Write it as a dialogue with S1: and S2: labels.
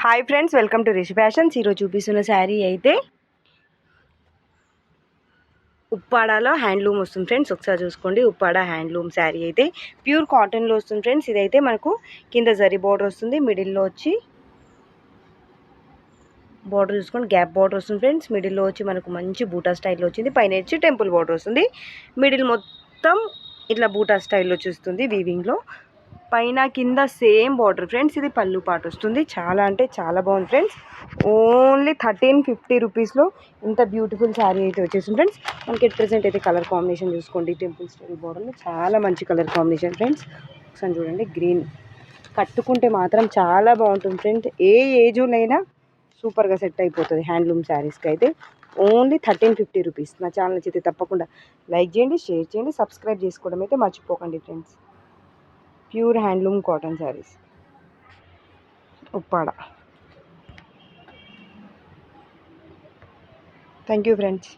S1: Hi friends, welcome to Rishi fashions. ఈరోజు చూపిస్తున్న శారీ అయితే ఉప్పాడాలో హ్యాండ్లూమ్ వస్తుంది ఫ్రెండ్స్. ఒకసారి చూసుకోండి. ఉప్పాడ హ్యాండ్లూమ్ శారీ అయితే ప్యూర్ కాటన్లో వస్తుంది ఫ్రెండ్స్. ఇదైతే మనకు కింద జరీ బార్డర్ వస్తుంది, మిడిల్లో వచ్చి బార్డర్ చూసుకోండి, గ్యాప్ బార్డర్ వస్తుంది ఫ్రెండ్స్. మిడిల్లో వచ్చి మనకు మంచి బూటా స్టైల్లో వచ్చింది, పైన వచ్చి టెంపుల్ బార్డర్ వస్తుంది. మిడిల్ మొత్తం ఇట్లా బూటా స్టైల్లో చూస్తుంది వీవింగ్లో, పైన కింద సేమ్ బార్డర్ ఫ్రెండ్స్. ఇది పళ్ళు పాటు వస్తుంది. చాలా అంటే చాలా బాగుంది ఫ్రెండ్స్. ఓన్లీ 1350 రూపీస్లో ఇంత బ్యూటిఫుల్ శారీ అయితే వచ్చేసింది ఫ్రెండ్స్. మనకి ఎట్ ప్రెసెంట్ అయితే కలర్ కాంబినేషన్ చూసుకోండి. టెంపుల్ స్టైల్ బార్డర్లో చాలా మంచి కలర్ కాంబినేషన్ ఫ్రెండ్స్. ఒకసారి చూడండి, గ్రీన్ కట్టుకుంటే మాత్రం చాలా బాగుంటుంది ఫ్రెండ్స్. ఏ ఏజ్లైనా సూపర్గా సెట్ అయిపోతుంది హ్యాండ్లూమ్ శారీస్కి అయితే. Only 1350 rupees. నా ఛానల్ నచ్చితే తప్పకుండా లైక్ చేయండి, షేర్ చేయండి, సబ్స్క్రైబ్ చేసుకోవడం అయితే మర్చిపోకండి friends. Pure handloom cotton saris Uppada. Thank you friends.